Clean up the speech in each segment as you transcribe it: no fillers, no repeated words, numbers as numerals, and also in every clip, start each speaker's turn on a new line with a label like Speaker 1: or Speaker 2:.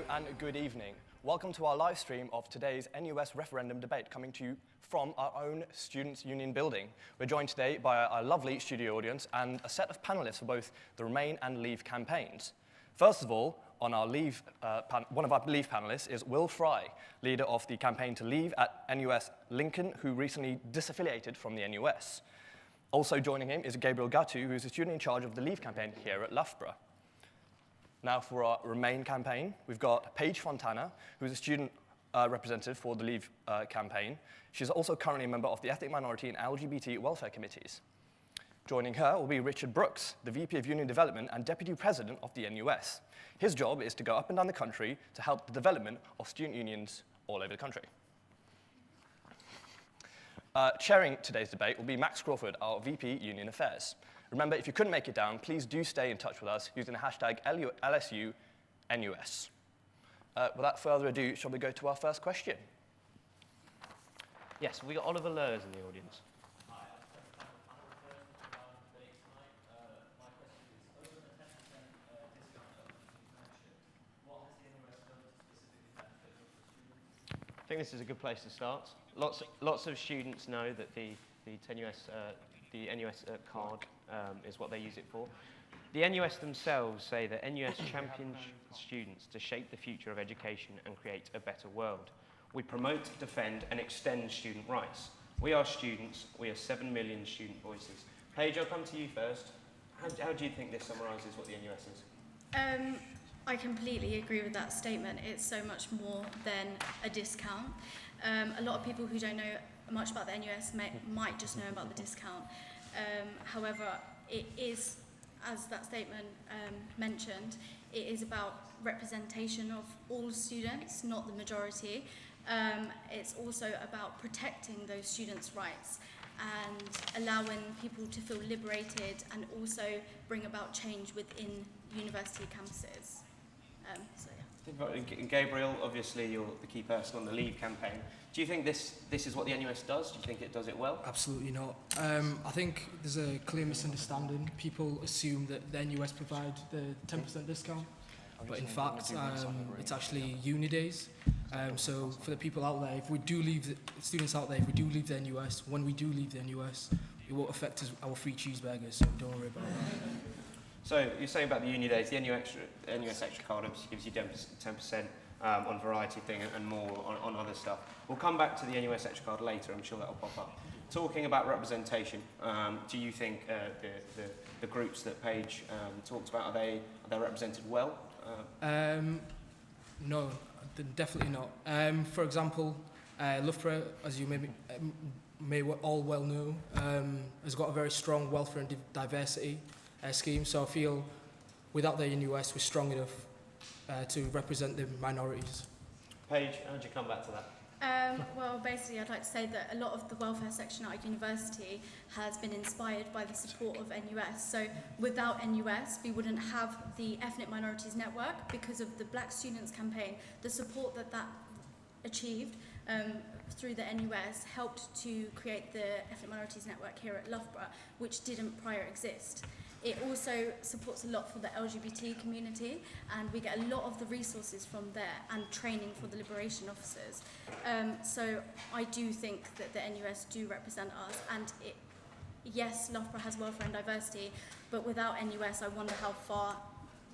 Speaker 1: Hello and good evening. Welcome to our live stream of today's NUS referendum debate, coming to you from our own Students' Union building. We're joined today by a lovely studio audience and a set of panelists for both the Remain and Leave campaigns. First of all, on our Leave, one of our Leave panelists is Will Fry, leader of the campaign to leave at NUS Lincoln, who recently disaffiliated from the NUS. Also joining him is Gabriel Gatu, who is a student in charge of the Leave campaign here at Loughborough. Now for our Remain campaign, we've got Paige Fontana, who's a student representative for the Leave campaign. She's also currently a member of the Ethnic Minority and LGBT Welfare Committees. Joining her will be Richard Brooks, the VP of Union Development and Deputy President of the NUS. His job is to go up and down the country to help the development of student unions all over the country. Chairing today's debate will be Max Crawford, our VP Union Affairs. Remember, if you couldn't make it down, please do stay in touch with us using the hashtag LSUNUS. Without further ado, shall we go to our first question?
Speaker 2: Yes, we got Oliver Lurs in the audience.
Speaker 3: Hi, I'm debate tonight. My question is, over the 10% discount that was mentioned, what has the NUS done to specifically benefit local students?
Speaker 2: I think this is a good place to start. Lots of students know that the NUS card is what they use it for. The NUS themselves say that NUS champions students to shape the future of education and create a better world. We promote, defend, and extend student rights. We are students. We are 7 million student voices. Paige, I'll come to you first. How do you think this summarises what the NUS is?
Speaker 4: I completely agree with that statement. It's so much more than a discount. A lot of people who don't know much about the NUS might just know about the discount. However, it is, as that statement mentioned, it is about representation of all students, not the majority. It's also about protecting those students' rights and allowing people to feel liberated and also bring about change within university campuses.
Speaker 2: And Gabriel, obviously you're the key person on the Leave campaign. Do you think this is what the NUS does? Do you think it does it well?
Speaker 5: Absolutely not. I think there's a clear misunderstanding. People assume that the NUS provide the 10% discount, but in fact, it's actually uni days. So for the people out there, if we do leave the students out there, if we do leave the NUS, when we do leave the NUS, it won't affect our free cheeseburgers, so don't worry about that.
Speaker 2: So you're saying about the uni days, the NUS extra card obviously gives you 10% on variety thing and more on other stuff. We'll come back to the NUS extra card later, I'm sure that'll pop up. Talking about representation, do you think the groups that Paige talked about, are they represented well?
Speaker 5: No, definitely not. For example, Loughborough, as you may all well know, has got a very strong welfare and diversity scheme, so I feel without the NUS we're strong enough to represent the minorities.
Speaker 2: Paige, how would you come back to that?
Speaker 4: Well, basically I'd like to say that a lot of the welfare section at our university has been inspired by the support of NUS. So without NUS we wouldn't have the Ethnic Minorities Network because of the Black Students campaign. The support that achieved through the NUS helped to create the Ethnic Minorities Network here at Loughborough, which didn't prior exist. It also supports a lot for the LGBT community, and we get a lot of the resources from there and training for the liberation officers. So I do think that the NUS do represent us, and yes, Loughborough has welfare and diversity, but without NUS I wonder how far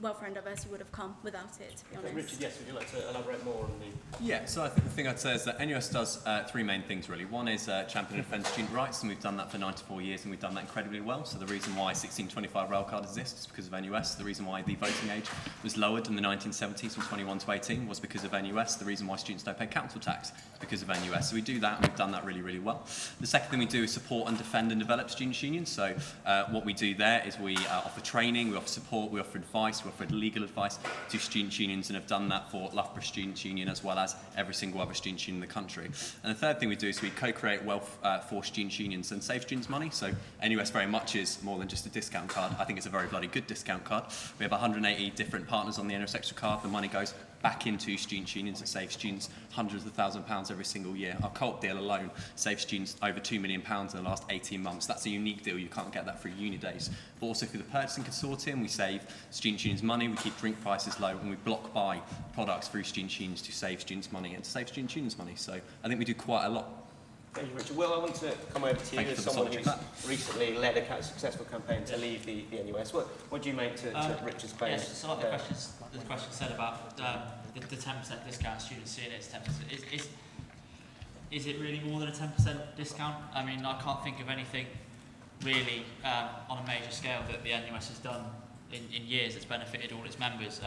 Speaker 4: welfare and diversity would have come without it, to be honest.
Speaker 2: Richard, yes, would you like to elaborate more on the...
Speaker 6: Yeah, so I think the thing I'd say is that NUS does three main things really. One is champion and defend student rights, and we've done that for 94 years and we've done that incredibly well. So the reason why 1625 rail card exists is because of NUS. The reason why the voting age was lowered in the 1970s from 21 to 18 was because of NUS. The reason why students don't pay council tax is because of NUS. So we do that and we've done that really, really well. The second thing we do is support and defend and develop students' unions. So what we do there is we offer training, we offer support, we offer advice, we offer legal advice to students' unions, and have done that for Loughborough Students' Union as well as every single other students' union in the country. And the third thing we do is we co-create wealth for students' unions and save students money. So NUS very much is more than just a discount card. I think it's a very bloody good discount card. We have 180 different partners on the NUS extra card. The money goes back into students' unions. It saves students hundreds of thousands of pounds every single year. Our COLT deal alone saves students over £2 million in the last 18 months. That's a unique deal. You can't get that through uni days. But also through the purchasing consortium, we save students' unions money, we keep drink prices low, and we block buy products through students' unions to save students money and to save students' unions money. So I think we do quite a lot.
Speaker 2: Thank you, Richard. Will, I want to come over to you
Speaker 6: Thank you
Speaker 2: as
Speaker 6: for the
Speaker 2: someone who's
Speaker 6: subject.
Speaker 2: recently led a successful campaign to leave the NUS. What do you make to Richard's claims?
Speaker 3: Yes, so like the question said about the 10% discount, students seeing it as 10%. Is it really more than a 10% discount? I mean, I can't think of anything really on a major scale that the NUS has done in years that's benefited all its members.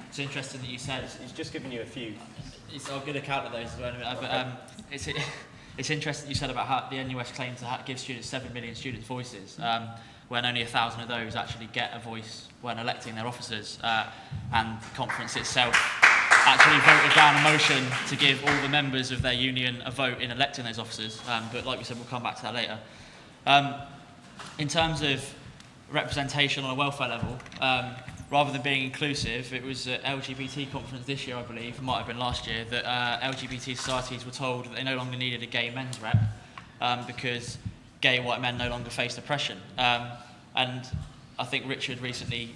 Speaker 3: It's interesting that you said...
Speaker 2: He's just given you a few.
Speaker 3: I'll get a count of those as well. But it's interesting you said about how the NUS claims to give students 7 million students voices, when only 1,000 of those actually get a voice when electing their officers, and the conference itself actually voted down a motion to give all the members of their union a vote in electing those officers. But like we said, we'll come back to that later. In terms of representation on a welfare level, rather than being inclusive, it was at LGBT conference this year, I believe, it might have been last year, that LGBT societies were told that they no longer needed a gay men's rep because gay white men no longer faced oppression. And I think Richard recently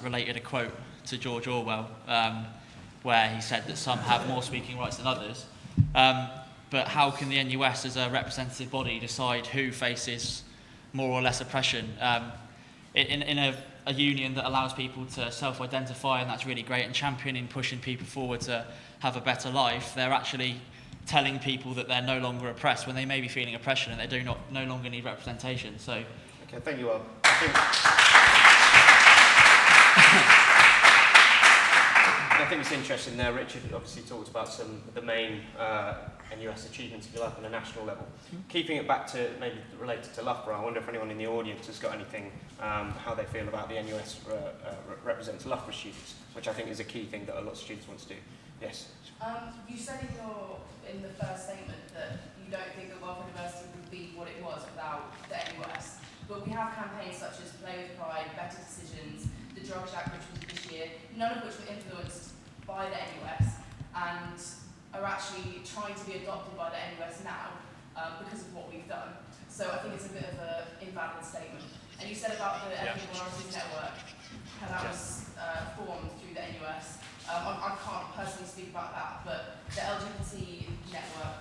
Speaker 3: related a quote to George Orwell where he said that some have more speaking rights than others. But how can the NUS as a representative body decide who faces more or less oppression? In a union that allows people to self-identify, and that's really great, and championing, pushing people forward to have a better life, they're actually telling people that they're no longer oppressed when they may be feeling oppression and they no longer need representation. So,
Speaker 2: Okay, thank you, Will. I think it's interesting there. Richard obviously talked about some of the main NUS achievements, if you like, on a national level. Keeping it back to maybe related to Loughborough, I wonder if anyone in the audience has got anything, how they feel about the NUS represents Loughborough students, which I think is a key thing that a lot of students want to do. Yes?
Speaker 7: You said in the first statement that you don't think that Welfare University would be what it was without the NUS. But we have campaigns such as Play with Pride, Better Decisions, the Drugs Act, which was this year, none of which were influenced by the NUS and are actually trying to be adopted by the NUS now because of what we've done. So I think it's a bit of an invalid statement. And you said about the Ethnic Minorities Network, how that was formed through the NUS. I can't personally speak about that, but the LGBT network,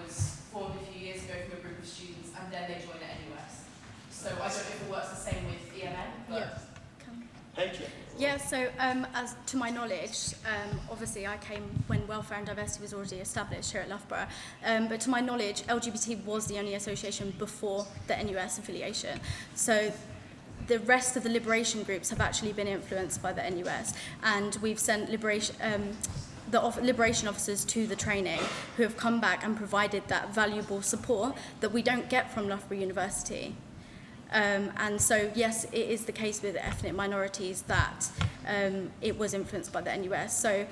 Speaker 7: was formed a few years ago from a group of students, and then they joined the NUS. So I don't know if it works the same with EMN, but...
Speaker 4: Yeah, so as to my knowledge, obviously I came when welfare and diversity was already established here at Loughborough, but to my knowledge, LGBT was the only association before the NUS affiliation. So the rest of the liberation groups have actually been influenced by the NUS, and we've sent liberation officers to the training who have come back and provided that valuable support that we don't get from Loughborough University. And so, yes, it is the case with ethnic minorities that it was influenced by the NUS. So,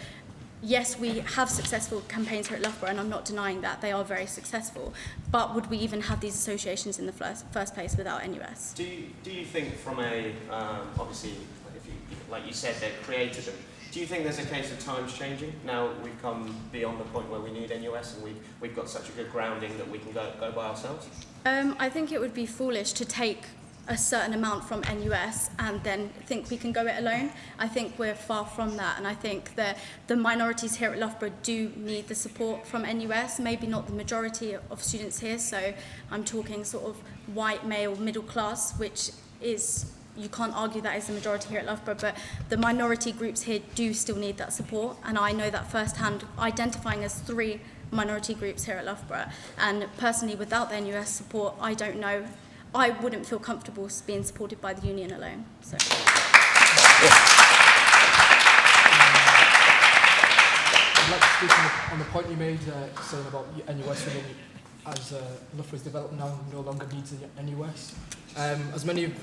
Speaker 4: yes, we have successful campaigns here at Loughborough, and I'm not denying that they are very successful. But would we even have these associations in the first place without NUS?
Speaker 2: Do you think from a, obviously, if you, like you said, they created them, do you think there's a case of times changing? Now we've come beyond the point where we need NUS and we've got such a good grounding that we can go by ourselves?
Speaker 4: I think it would be foolish to take a certain amount from NUS and then think we can go it alone. I think we're far from that, and I think that the minorities here at Loughborough do need the support from NUS, maybe not the majority of students here, so I'm talking sort of white, male, middle class, which is, you can't argue that is the majority here at Loughborough, but the minority groups here do still need that support, and I know that firsthand, identifying as 3 minority groups here at Loughborough, and personally without the NUS support, I don't know, I wouldn't feel comfortable being supported by the union alone. So.
Speaker 5: I'd like to speak on the point you made, saying about NUS as Loughborough's developed now no longer needs a NUS. As many of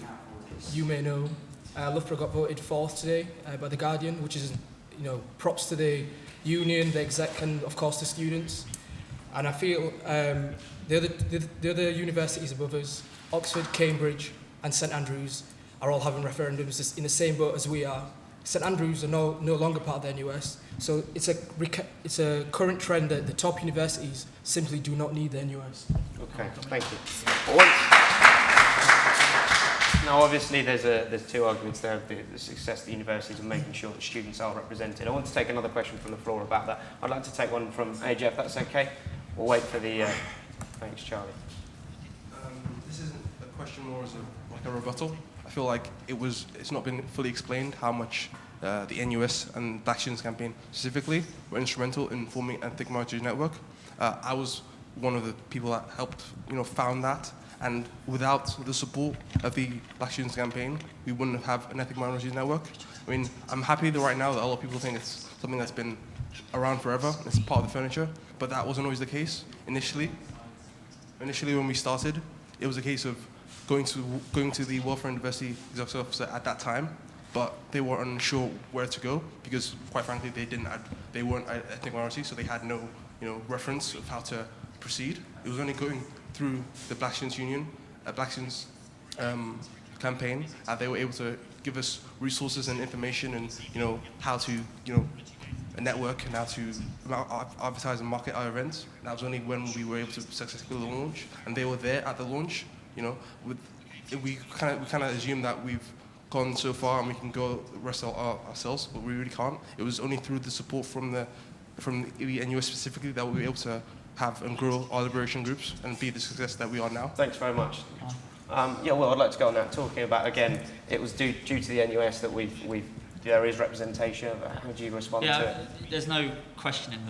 Speaker 5: you may know, Loughborough got voted 4th today by The Guardian, which is, props to the union, the exec, and of course the students. And I feel the other universities above us, Oxford, Cambridge, and St Andrews, are all having referendums in the same boat as we are, St Andrews are no longer part of the NUS, so it's a current trend that the top universities simply do not need the NUS.
Speaker 2: Okay, thank you. Now, obviously, there's two arguments there of the success of the universities and making sure that students are represented. I want to take another question from the floor about that. I'd like to take one from AJ, if that's okay. We'll wait for the... thanks, Charlie.
Speaker 8: This isn't a question more as like a rebuttal. I feel like it's not been fully explained how much the NUS and Black Students Campaign specifically were instrumental in forming Ethnic Minorities Network. I was one of the people that helped, found that. And without the support of the Black Students Campaign, we wouldn't have an Ethnic Minorities Network. I mean, I'm happy that right now that a lot of people think it's something that's been around forever, it's part of the furniture, but that wasn't always the case initially. Initially, when we started, it was a case of going to the Welfare and Diversity Executive Officer at that time, but they were unsure where to go because, quite frankly, they weren't ethnic minorities, so they had no, reference of how to proceed. It was only going through the Black Students Union, Black Students Campaign, they were able to give us resources and information and how to a network and how to advertise and market our events. And that was only when we were able to successfully launch, and they were there at the launch. We kind of assume that we've gone so far and we can go rest ourselves, but we really can't. It was only through the support from the NUS specifically that we were able to have and grow our liberation groups and be the success that we are now.
Speaker 2: Thanks very much. Well, I'd like to go on now talking about, again, it was due to the NUS that there is representation. How would you respond to it?
Speaker 9: There's no questioning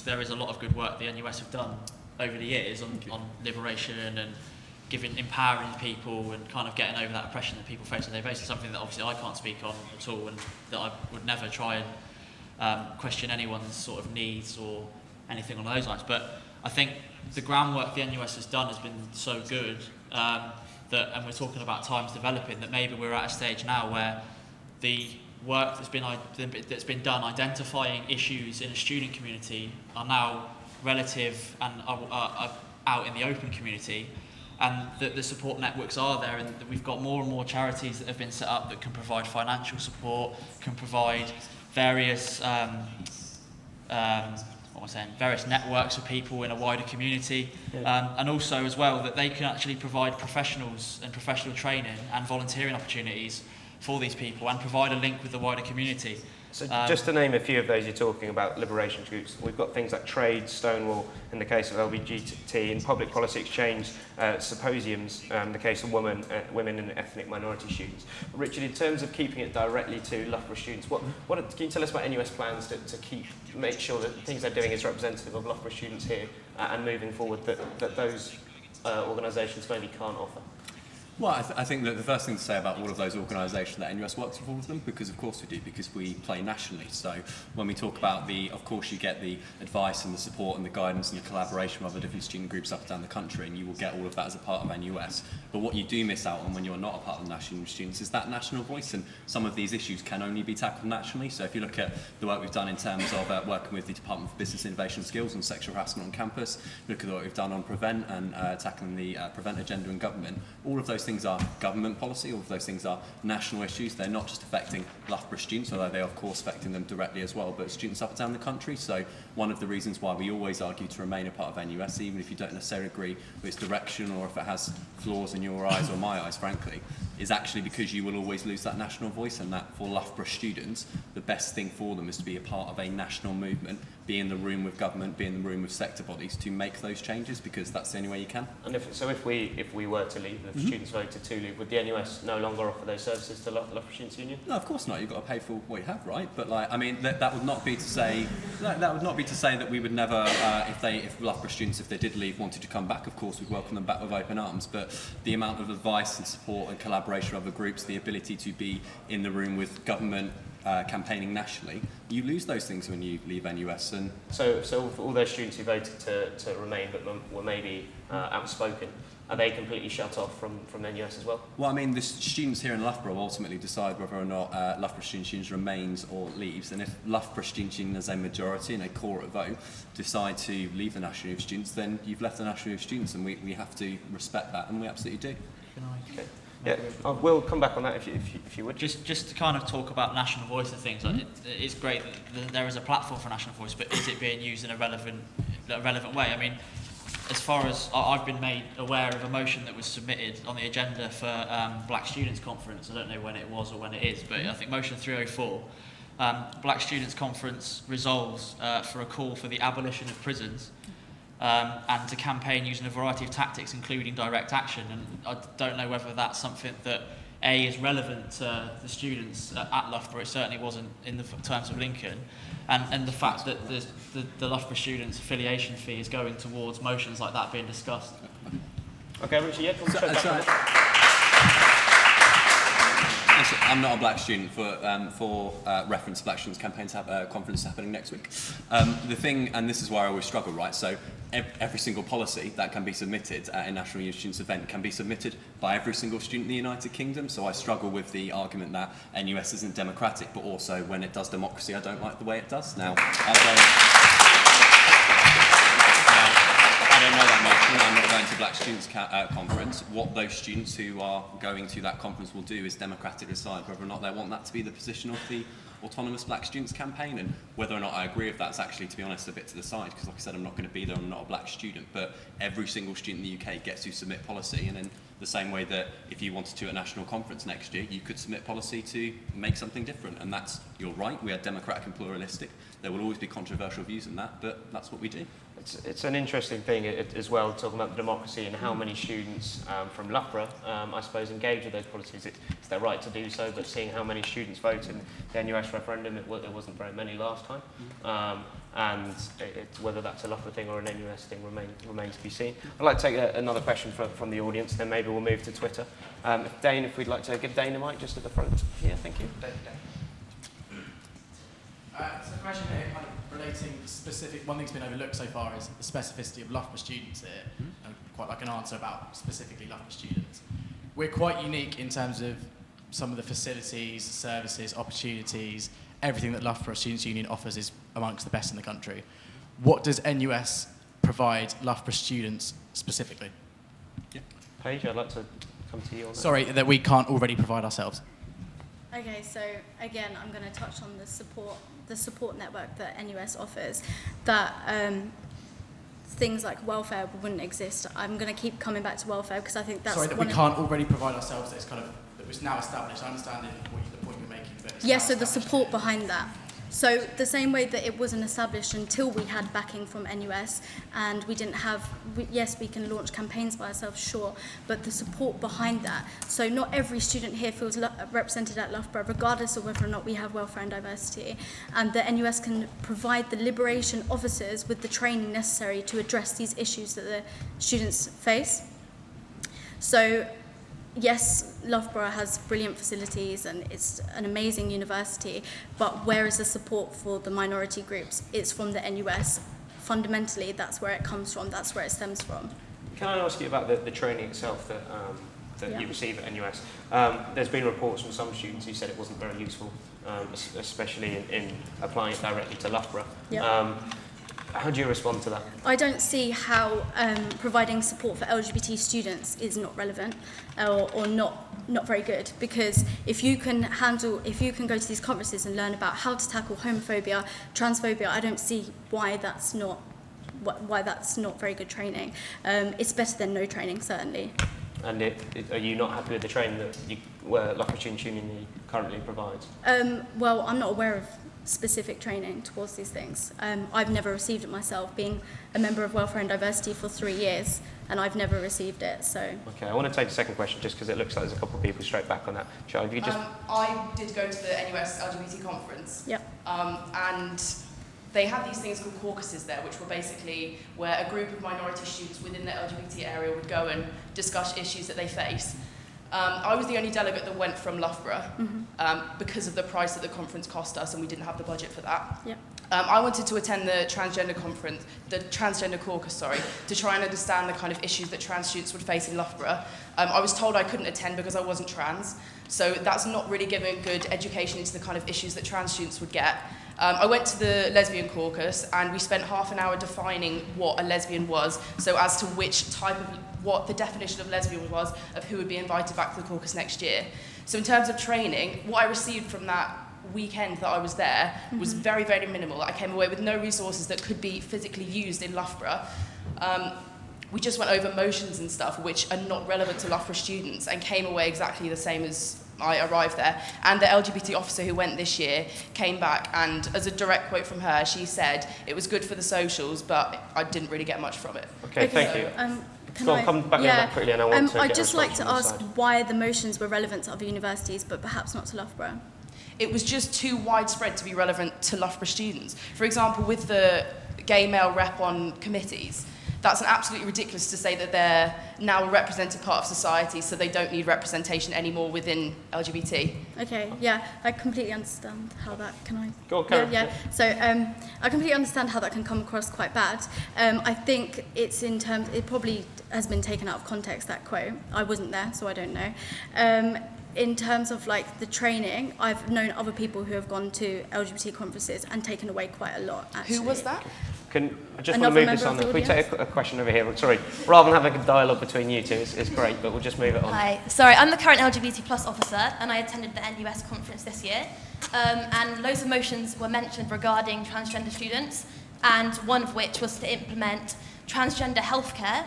Speaker 9: there is a lot of good work the NUS have done over the years on liberation and empowering people and kind of getting over that oppression that people face on a daily basis, something that obviously I can't speak on at all, and that I would never try and question anyone's sort of needs or anything on those lines. But I think the groundwork the NUS has done has been so good and we're talking about times developing, that maybe we're at a stage now where the work that's been done identifying issues in a student community are now relative and are out in the open community, and that the support networks are there, and that we've got more and more charities that have been set up that can provide financial support, can provide various various networks of people in a wider community, and also as well that they can actually provide professionals and professional training and volunteering opportunities for these people and provide a link with the wider community.
Speaker 2: So just to name a few of those you're talking about, liberation groups, we've got things like Trade, Stonewall, in the case of LBGT, in public policy exchange, symposiums, in the case of women and ethnic minority students. Richard, in terms of keeping it directly to Loughborough students, can you tell us about NUS plans to make sure that the things they're doing is representative of Loughborough students here and moving forward that those organisations maybe can't offer?
Speaker 6: Well, I think that the first thing to say about all of those organisations, that NUS works with all of them, because of course we do, because we play nationally. So when we talk about of course you get the advice and the support and the guidance and the collaboration with other different student groups up and down the country, and you will get all of that as a part of NUS. But what you do miss out on when you're not a part of the national students is that national voice, and some of these issues can only be tackled nationally. So if you look at the work we've done in terms of working with the Department for Business Innovation and Skills on sexual harassment on campus, look at what we've done on Prevent and tackling the Prevent agenda in government, all of those things are government policy, all of those things are national issues. They're not just affecting Loughborough students, although they are of course affecting them directly as well, but students up and down the country. So one of the reasons why we always argue to remain a part of NUS, even if you don't necessarily agree with its direction or if it has flaws in your eyes or my eyes, frankly, is actually because you will always lose that national voice, and that for Loughborough students, the best thing for them is to be a part of a national movement, be in the room with government, be in the room with sector bodies to make those changes, because that's the only way you can. And
Speaker 2: if we were to leave, if students voted to leave, would the NUS no longer offer those services to Loughborough Students' Union? No,
Speaker 6: of course not. You've got to pay for what you have, right? But that would not be to say that we would never, if Loughborough students, if they did leave, wanted to come back, of course we'd welcome them back with open arms. But the amount of advice and support and collaboration of other groups, the ability to be in the room with government, campaigning nationally, you lose those things when you leave NUS. And
Speaker 2: so for all those students who voted to remain but were maybe outspoken, are they completely shut off from NUS as well? Well,
Speaker 6: I mean, the students here in Loughborough ultimately decide whether or not Loughborough Students' Union remains or leaves. And if Loughborough Students' Union as a majority and a core vote decide to leave the National Youth Students, then you've left the National Youth Students, and we have to respect that, and we absolutely do.
Speaker 2: Okay. Yeah, I will come back on that if you would.
Speaker 9: Just to kind of talk about national voice and things, like it's great that there is a platform for national voice, but is it being used in a relevant way? I mean, as far as I've been made aware of a motion that was submitted on the agenda for Black Students Conference, I don't know when it was or when it is, but I think motion 304, Black Students Conference resolves for a call for the abolition of prisons and to campaign using a variety of tactics, including direct action. And I don't know whether that's something that is relevant to the students at Loughborough. It certainly wasn't in the terms of Lincoln. And the fact that the Loughborough students' affiliation fee is going towards motions like that being discussed.
Speaker 2: Okay, Richard, yeah, come straight back on it.
Speaker 6: I'm not a black student for reference Black Students Campaigns conference happening next week. The thing, and this is where I always struggle, right? So every single policy that can be submitted at a National Youth Students event can be submitted by every single student in the United Kingdom. So I struggle with the argument that NUS isn't democratic, but also when it does democracy, I don't like the way it does. Now, I don't know that motion. I'm not going to Black Students Conference. What those students who are going to that conference will do is democratically decide whether or not they want that to be the position of the autonomous Black Students campaign, and whether or not I agree with that's actually, to be honest, a bit to the side, because like I said, I'm not going to be there, I'm not a black student, but every single student in the UK gets to submit policy, and in the same way that if you wanted to at a national conference next year, you could submit policy to make something different, and that's your right. We are democratic and pluralistic. There will always be controversial views in that, but that's what we do.
Speaker 2: It's an interesting thing as well, talking about the democracy and how many students from Loughborough, I suppose, engage with those policies. It's their right to do so, but seeing how many students vote in the NUS referendum, it wasn't very many last time. And whether that's a Loughborough thing or an NUS thing remains to be seen. I'd like to take another question from the audience, then maybe we'll move to Twitter. Dane, if we'd like to give Dane a mic just at the front here, thank you. Dane.
Speaker 10: So a question here, kind of relating specific, one thing's been overlooked so far is the specificity of Loughborough students here, and quite like an answer about specifically Loughborough students. We're quite unique in terms of some of the facilities, services, opportunities, everything that Loughborough Students' Union offers is amongst the best in the country. What does NUS provide Loughborough students specifically?
Speaker 2: Yeah. Paige, I'd like to come to you on that.
Speaker 10: Sorry, that we can't already provide ourselves.
Speaker 4: Okay, so again, I'm going to touch on the support network that NUS offers, that things like welfare wouldn't exist. I'm going to keep coming back to welfare because I think that's...
Speaker 10: Sorry, that we can't already provide ourselves, that it's kind of, that was now established. I understand the point you're making, but it's
Speaker 4: yes, so the support behind that. So the same way that it wasn't established until we had backing from NUS, and we didn't have, yes, we can launch campaigns by ourselves, sure, but the support behind that. So not every student here feels represented at Loughborough, regardless of whether or not we have welfare and diversity. And the NUS can provide the liberation officers with the training necessary to address these issues that the students face. So yes, Loughborough has brilliant facilities and it's an amazing university, but where is the support for the minority groups? It's from the NUS. Fundamentally, that's where it comes from, that's where it stems from.
Speaker 2: Can I ask you about the training itself that you receive at NUS? There's been reports from some students who said it wasn't very useful, especially in applying it directly to Loughborough.
Speaker 4: Yep.
Speaker 2: How do you respond to that? I
Speaker 4: don't see how providing support for LGBT students is not relevant or not very good, because if you can go to these conferences and learn about how to tackle homophobia, transphobia, I don't see why that's not very good training. It's better than no training, certainly.
Speaker 2: And are you not happy with the training that Loughborough Students' Union currently provides?
Speaker 4: Well, I'm not aware of specific training towards these things. I've never received it myself, being a member of Welfare and Diversity for 3 years, and I've never received it, so... Okay, I want to take the second question just because it looks like there's a couple of people straight back on that. Charlie, if you just...
Speaker 7: I did go to the NUS LGBT conference.
Speaker 4: Yep.
Speaker 7: And they had these things called caucuses there, which were basically where a group of minority students within the LGBT area would go and discuss issues that they face. I was the only delegate that went from Loughborough because of the price that the conference cost us, and we didn't have the budget for that.
Speaker 4: Yep.
Speaker 7: I wanted to attend the transgender caucus, to try and understand the kind of issues that trans students would face in Loughborough. I was told I couldn't attend because I wasn't trans, so that's not really giving good education into the kind of issues that trans students would get. I went to the lesbian caucus and we spent half an hour defining what a lesbian was, so as to which type of what the definition of lesbian was, of who would be invited back to the caucus next year. So in terms of training, what I received from that weekend that I was there was very, very minimal. I came away with no resources that could be physically used in Loughborough. We just went over motions and stuff which are not relevant to Loughborough students and came away exactly the same as I arrived there. And the LGBT officer who went this year came back, and as a direct quote from her, she said it was good for the socials, but I didn't really get much from it.
Speaker 2: Okay, thank you. Come back in that quickly, and I want to
Speaker 4: I'd
Speaker 2: get
Speaker 4: just
Speaker 2: a
Speaker 4: like to
Speaker 2: response
Speaker 4: ask
Speaker 2: from this side.
Speaker 4: why the motions were relevant to other universities, but perhaps not to Loughborough.
Speaker 7: It was just too widespread to be relevant to Loughborough students. For example, with the gay male rep on committees, that's an absolutely ridiculous to say that they're now a represented part of society, so they don't need representation anymore within LGBT.
Speaker 4: Okay, yeah, I completely understand how that
Speaker 2: Go on, Karen.
Speaker 4: Yeah. So I completely understand how that can come across quite bad. I think it's in terms, it probably has been taken out of context, that quote. I wasn't there, so I don't know. In terms of like the training, I've known other people who have gone to LGBT conferences and taken away quite a lot, actually.
Speaker 7: Who was that?
Speaker 2: I just
Speaker 4: Another
Speaker 2: want to move this
Speaker 4: member
Speaker 2: on.
Speaker 4: of the
Speaker 2: Can we take a question over here? Sorry, rather than having a dialogue between you two, it's great, but we'll just move it on.
Speaker 11: Hi, sorry, I'm the current LGBT plus officer, and I attended the NUS conference this year. And loads of motions were mentioned regarding transgender students, and one of which was to implement transgender healthcare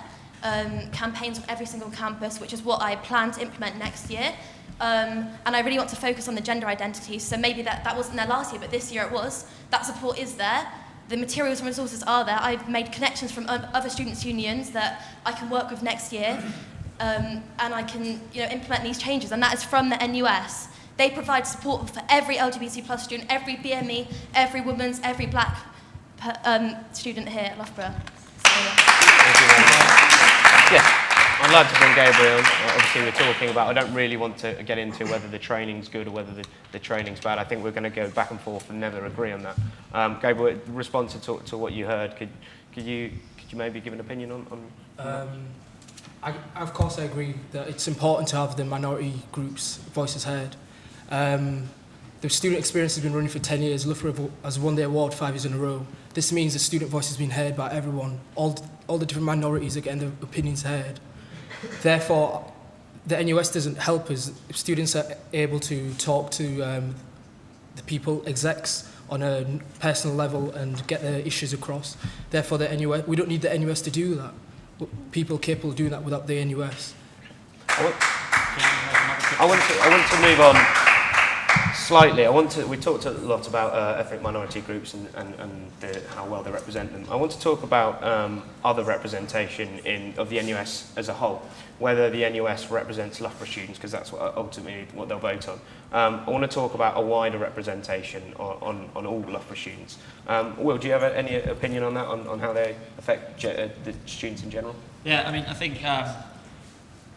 Speaker 11: campaigns on every single campus, which is what I plan to implement next year. And I really want to focus on the gender identity, so maybe that wasn't there last year, but this year it was. That support is there. The materials and resources are there. I've made connections from other students' unions that I can work with next year, and I can implement these changes, and that is from the NUS. They provide support for every LGBT plus student, every BME, every women's, every black student here at Loughborough. So,
Speaker 2: Thank you very much. Yes, I'd like to bring Gabriel. Obviously, we're talking about, I don't really want to get into whether the training's good or whether the training's bad. I think we're going to go back and forth and never agree on that. Gabriel, in response to what you heard, could you maybe give an opinion on?
Speaker 5: Of course, I agree that it's important to have the minority groups' voices heard. The student experience has been running for 10 years. Loughborough has won the award 5 years in a row. This means the student voice has been heard by everyone. All the different minorities are getting their opinions heard. Therefore, the NUS doesn't help us if students are able to talk to the people, execs, on a personal level and get their issues across. Therefore, the NUS, we don't need the NUS to do that. People capable of doing that without the NUS.
Speaker 2: I want to move on slightly. We talked a lot about ethnic minority groups and how well they represent them. I want to talk about other representation of the NUS as a whole, whether the NUS represents Loughborough students, because that's ultimately what they'll vote on. I want to talk about a wider representation on all Loughborough students. Will, do you have any opinion on that, on how they affect the students in general?
Speaker 9: Yeah, I mean, I think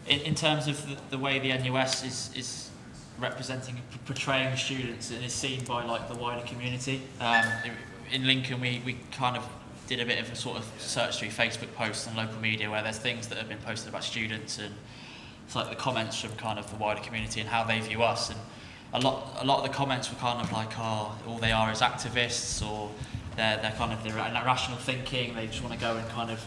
Speaker 9: in terms of the way the NUS is representing and portraying students, and is seen by like the wider community. In Lincoln, we kind of did a bit of a sort of search through Facebook posts and local media where there's things that have been posted about students, and it's like the comments from kind of the wider community and how they view us. And a lot of the comments were kind of like, oh, all they are is activists, or they're kind of their irrational thinking. They just want to go and kind of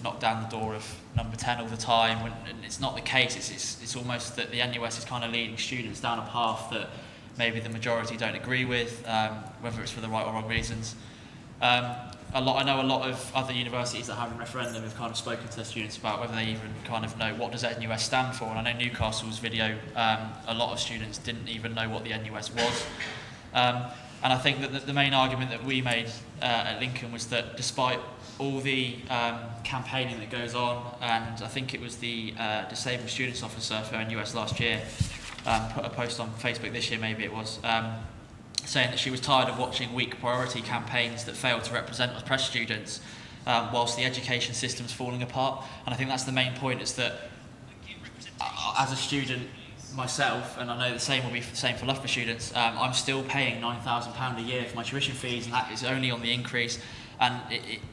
Speaker 9: knock down the door of number 10 all the time, and it's not the case. It's almost that the NUS is kind of leading students down a path that maybe the majority don't agree with, whether it's for the right or wrong reasons. I know a lot of other universities that have a referendum have kind of spoken to their students about whether they even kind of know what does NUS stand for, and I know Newcastle's video, a lot of students didn't even know what the NUS was. And I think that the main argument that we made at Lincoln was that despite all the campaigning that goes on, and I think it was the disabled students officer for NUS last year put a post on Facebook this year, maybe it was, saying that she was tired of watching weak priority campaigns that fail to represent oppressed students whilst the education system's falling apart. And I think that's the main point, is that as a student myself, and I know the same will be the same for Loughborough students, I'm still paying £9,000 a year for my tuition fees, and that is only on the increase. And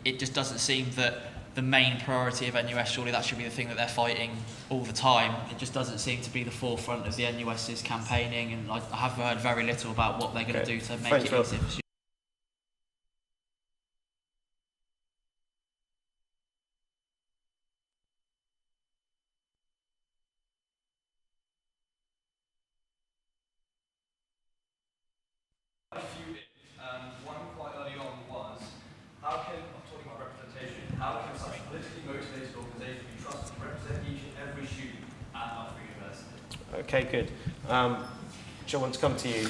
Speaker 9: it just doesn't seem that the main priority of NUS, surely that should be the thing that they're fighting all the time. It just doesn't seem to be the forefront of the NUS's campaigning, and I have heard very little about what they're going to do to make it easier for students.
Speaker 2: Okay, good. Which I want to come to you.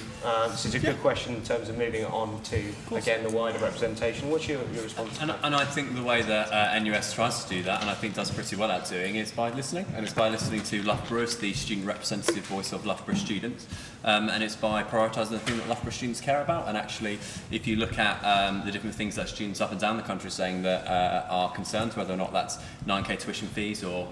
Speaker 2: This is a good question in terms of moving on to, again, the wider representation. What's your response to that?
Speaker 6: And I think the way that NUS tries to do that, and I think does pretty well at doing, is by listening. And it's by listening to Loughborough's, the student representative voice of Loughborough students. And it's by prioritising the thing that Loughborough students care about. And actually, if you look at the different things that students up and down the country are saying that are concerned, whether or not that's 9k tuition fees or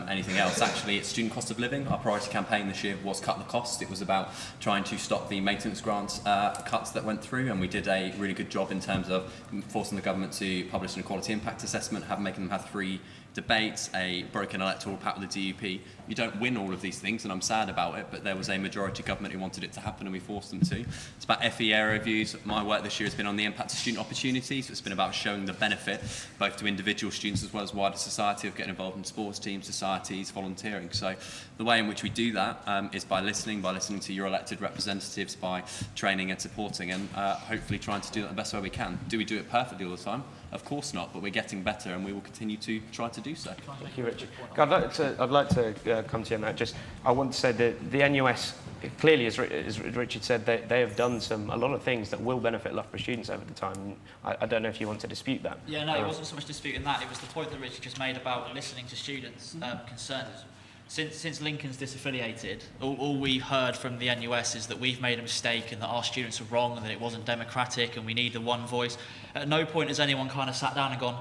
Speaker 6: anything else, actually it's student cost of living. Our priority campaign this year was cut the cost. It was about trying to stop the maintenance grants cuts that went through, and we did a really good job in terms of forcing the government to publish an equality impact assessment, making them have 3 debates, a broken electoral pact with the DUP. You don't win all of these things, and I'm sad about it, but there was a majority government who wanted it to happen, and we forced them to. It's about FE area reviews. My work this year has been on the impact of student opportunities. So it's been about showing the benefit, both to individual students as well as wider society, of getting involved in sports teams, societies, volunteering. So the way in which we do that is by listening to your elected representatives, by training and supporting, and hopefully trying to do that the best way we can. Do we do it perfectly all the time? Of course not, but we're getting better, and we will continue to try to do so.
Speaker 2: Thank you, Richard. I'd like to come to you on that. I want to say that the NUS, clearly, as Richard said, they have done a lot of things that will benefit Loughborough students over the time. I don't know if you want to dispute that.
Speaker 9: Yeah, no, it wasn't so much disputing that. It was the point that Richard just made about listening to students' concerns. Since Lincoln's disaffiliated, all we've heard from the NUS is that we've made a mistake and that our students are wrong and that it wasn't democratic and we need the one voice. At no point has anyone kind of sat down and gone,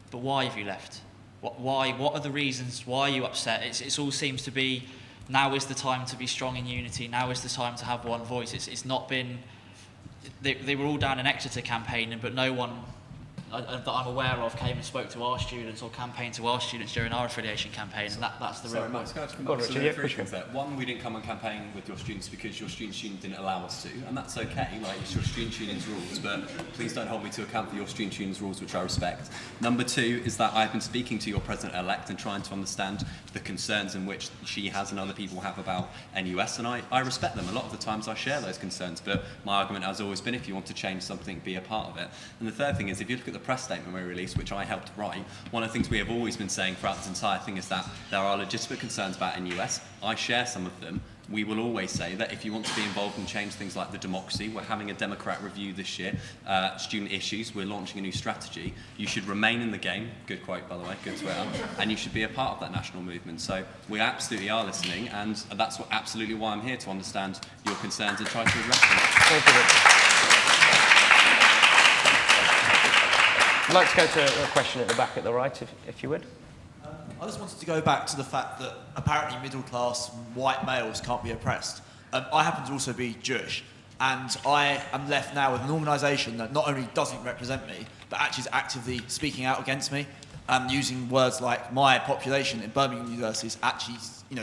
Speaker 9: but why have you left? Why? What are the reasons? Why are you upset? It all seems to be, now is the time to be strong in unity. Now is the time to have one voice. It's not been, they were all down in Exeter campaigning, but no one that I'm aware of came and spoke to our students or campaigned to our students during our affiliation campaign, and that's the real point.
Speaker 6: Max, can I just come back to the three things there? One, we didn't come and campaign with your students because your students' union didn't allow us to, and that's okay, like, it's your students' union's rules, but please don't hold me to account for your students' union's rules, which I respect. Number 2 is that I've been speaking to your president-elect and trying to understand the concerns in which she has and other people have about NUS, and I respect them. A lot of the times I share those concerns, but my argument has always been, if you want to change something, be a part of it. And the third thing is, if you look at the press statement we released, which I helped write, one of the things we have always been saying throughout this entire thing is that there are legitimate concerns about NUS. I share some of them. We will always say that if you want to be involved and change things like the democracy, we're having a Democrat review this year, student issues, we're launching a new strategy. You should remain in the game, good quote by the way, good Twitter, and you should be a part of that national movement. So we absolutely are listening, and that's absolutely why I'm here, to understand your concerns and try to address them.
Speaker 2: Thank you, Richard. I'd like to go to a question at the back at the right, if you would.
Speaker 12: I just wanted to go back to the fact that apparently middle-class white males can't be oppressed. I happen to also be Jewish, and I am left now with an organisation that not only doesn't represent me, but actually is actively speaking out against me, using words like my population in Birmingham University is actually,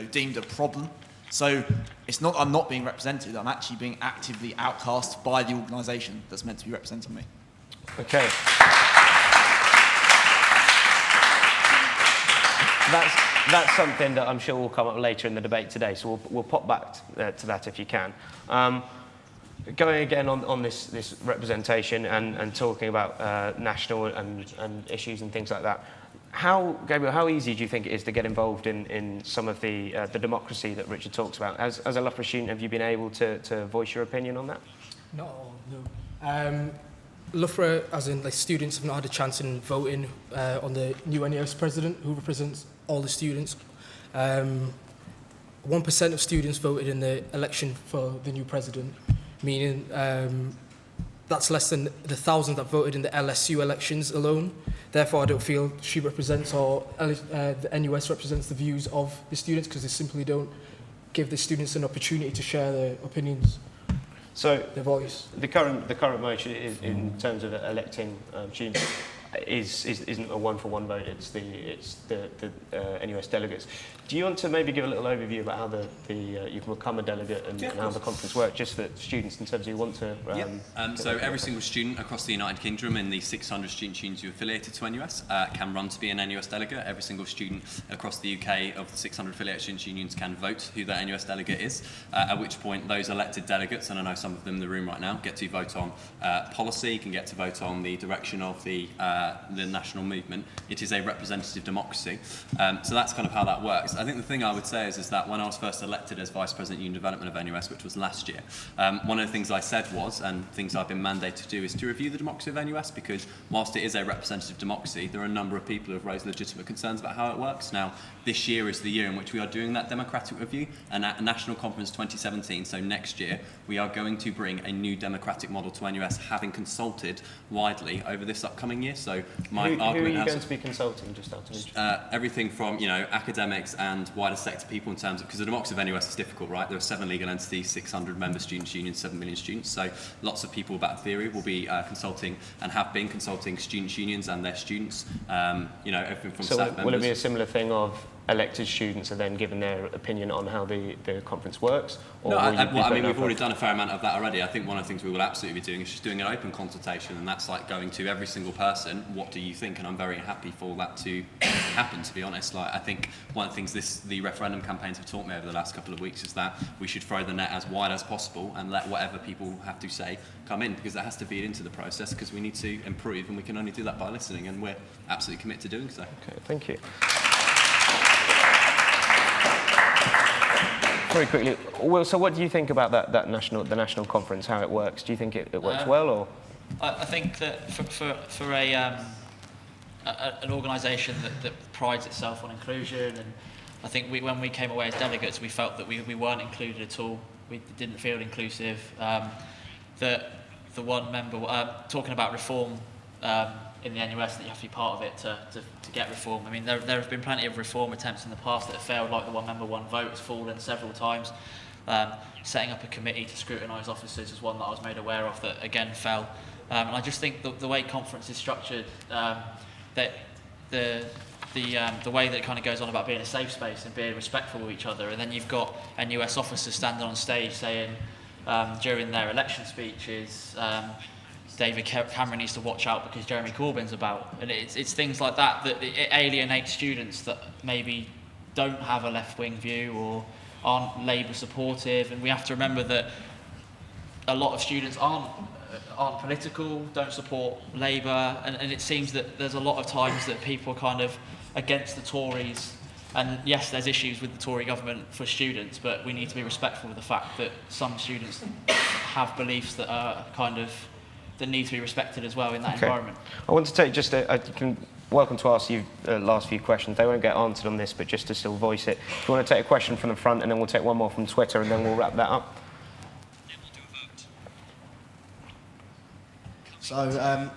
Speaker 12: deemed a problem. So it's not I'm not being represented, I'm actually being actively outcast by the organisation that's meant to be representing me.
Speaker 2: Okay. That's something that I'm sure will come up later in the debate today, so we'll pop back to that if you can. Going again on this representation and talking about national and issues and things like that, Gabriel, how easy do you think it is to get involved in some of the democracy that Richard talks about? As a Loughborough student, have you been able to voice your opinion on that?
Speaker 5: Not all, no. Loughborough, as in students, have not had a chance in voting on the new NUS president, who represents all the students. 1% of students voted in the election for the new president, meaning that's less than the 1,000 that voted in the LSU elections alone. Therefore, I don't feel she represents, or the NUS represents the views of the students, because they simply don't give the students an opportunity to share their opinions.
Speaker 2: So
Speaker 5: their voice.
Speaker 2: The current motion is, in terms of electing students, isn't a one-for-one vote. It's the NUS delegates. Do you want to maybe give a little overview about how you can become a delegate and how the conference works, just for students in terms of who want to?
Speaker 6: So every single student across the United Kingdom in the 600 student unions who are affiliated to NUS can run to be an NUS delegate. Every single student across the UK of the 600 affiliated student unions can vote who their NUS delegate is, at which point those elected delegates, and I know some of them in the room right now, get to vote on policy, can get to vote on the direction of the the national movement. It is a representative democracy. So that's kind of how that works. I think the thing I would say is that when I was first elected as Vice President Union Development of NUS, which was last year, one of the things I said was, and things I've been mandated to do, is to review the democracy of NUS, because whilst it is a representative democracy, there are a number of people who have raised legitimate concerns about how it works. Now, this year is the year in which we are doing that democratic review, and at National Conference 2017, so next year, we are going to bring a new democratic model to NUS, having consulted widely over this upcoming year. So my
Speaker 2: Who are
Speaker 6: argument
Speaker 2: you
Speaker 6: has
Speaker 2: going to be consulting, just out of interest?
Speaker 6: everything from, you know, academics and wider sector people in terms of, because the democracy of NUS is difficult, right? There are 7 legal entities, 600 member students' unions, 7 million students. So lots of people about theory will be consulting and have been consulting students' unions and their students. You know, everything from
Speaker 2: So
Speaker 6: staff members.
Speaker 2: will it be a similar thing of elected students are then given their opinion on how the conference works? Or
Speaker 6: No,
Speaker 2: will you be
Speaker 6: well, I mean,
Speaker 2: putting
Speaker 6: we've
Speaker 2: up
Speaker 6: already done a fair amount of that already. I think one of the things we will absolutely be doing is just doing an open consultation, and that's like going to every single person, what do you think? And I'm very happy for that to happen, to be honest. Like, I think one of the things the referendum campaigns have taught me over the last couple of weeks is that we should throw the net as wide as possible and let whatever people have to say come in, because it has to feed into the process, because we need to improve, and we can only do that by listening, and we're absolutely committed to doing so.
Speaker 2: Okay, thank you. Very quickly, Will, so what do you think about the national conference, how it works? Do you think it works well, or?
Speaker 9: I think that for an organisation that prides itself on inclusion, and I think when we came away as delegates, we felt that we weren't included at all. We didn't feel inclusive. The one member talking about reform in the NUS, that you have to be part of it to get reform. I mean, there have been plenty of reform attempts in the past that have failed, like the one member, one vote has fallen several times. Setting up a committee to scrutinise officers is one that I was made aware of that again fell. And I just think the way conference is structured, that the way that it kind of goes on about being a safe space and being respectful of each other, and then you've got NUS officers standing on stage saying during their election speeches, David Cameron needs to watch out because Jeremy Corbyn's about. And it's things like that it alienates students that maybe don't have a left-wing view or aren't Labour supportive. And we have to remember that a lot of students aren't political, don't support Labour, and it seems that there's a lot of times that people are kind of against the Tories. And yes, there's issues with the Tory government for students, but we need to be respectful of the fact that some students have beliefs that are kind of that need to be respected as well in that environment.
Speaker 2: I want to take just welcome to ask you the last few questions. They won't get answered on this, but just to still voice it. If you want to take a question from the front, and then we'll take one more from Twitter, and then we'll wrap that up.
Speaker 13: So,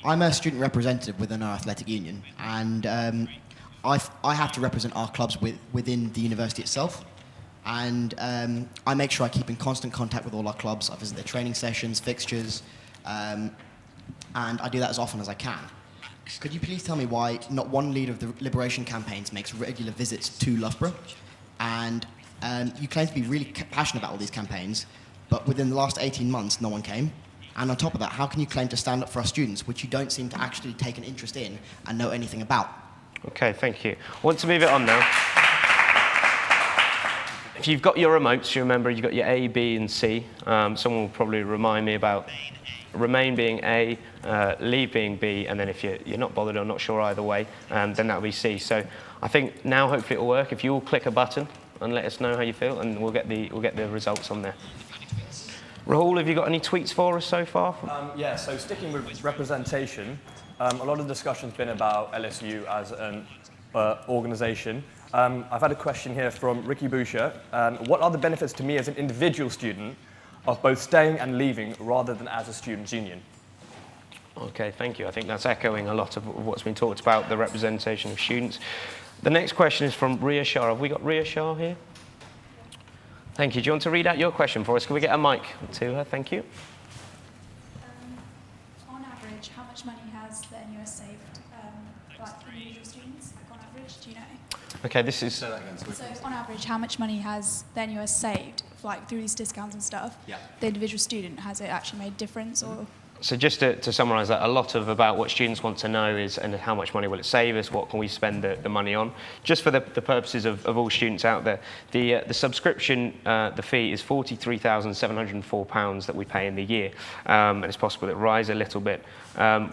Speaker 13: I'm a student representative within our athletic union, and I have to represent our clubs within the university itself. And I make sure I keep in constant contact with all our clubs. I visit their training sessions, fixtures, and I do that as often as I can. Could you please tell me why not one leader of the Liberation campaigns makes regular visits to Loughborough? And you claim to be really passionate about all these campaigns, but within the last 18 months, no one came. And on top of that, how can you claim to stand up for our students, which you don't seem to actually take an interest in and know anything about?
Speaker 2: Okay, thank you. I want to move it on now. If you've got your remotes, you remember you've got your A, B, and C. Someone will probably remind me about Remain being A, Leave being B, and then if you're not bothered or not sure either way, then that'll be C. So I think now hopefully it'll work. If you all click a button and let us know how you feel, and we'll get the results on there. Rahul, have you got any tweets for us so far?
Speaker 1: Yeah, so sticking with representation, a lot of discussion's been about LSU as an organisation. I've had a question here from Ricky Boucher. What are the benefits to me as an individual student of both staying and leaving rather than as a students' union?
Speaker 2: Okay, thank you. I think that's echoing a lot of what's been talked about, the representation of students. The next question is from Ria Shah. Have we got Ria Shah here? Thank you. Do you want to read out your question for us? Can we get a mic to her? Thank you.
Speaker 14: On average, how much money has the NUS saved, like individual students, like on average, do you know?
Speaker 2: Okay, this is...
Speaker 14: So on average, how much money has the NUS saved, like through these discounts and stuff?
Speaker 6: Yeah.
Speaker 14: The individual student, has it actually made a difference, or?
Speaker 2: So just to summarise that, a lot of about what students want to know is, and how much money will it save us, what can we spend the money on? Just for the purposes of all students out there, the subscription, the fee is £43,704 that we pay in the year, and it's possible it rise a little bit.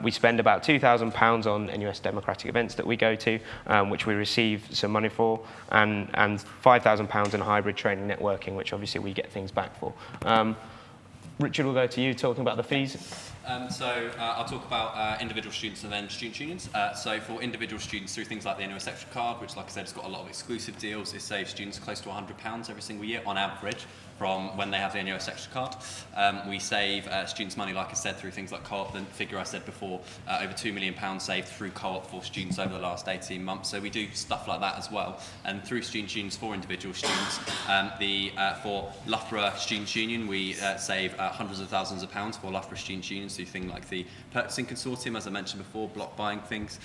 Speaker 2: We spend about £2,000 on NUS democratic events that we go to, which we receive some money for, and £5,000 in hybrid training networking, which obviously we get things back for. Richard, will go to you talking about the fees.
Speaker 6: I'll talk about individual students and then student unions. So for individual students, through things like the NUS Extra Card, which, like I said, has got a lot of exclusive deals, it saves students close to £100 every single year on average from when they have the NUS Extra Card. We save students money, like I said, through things like co-op. The figure I said before, over £2 million saved through co-op for students over the last 18 months. So we do stuff like that as well. And through student unions for individual students, for Loughborough Students' Union, we save hundreds of thousands of pounds for Loughborough Students' Unions through things like the purchasing consortium, as I mentioned before, block buying things,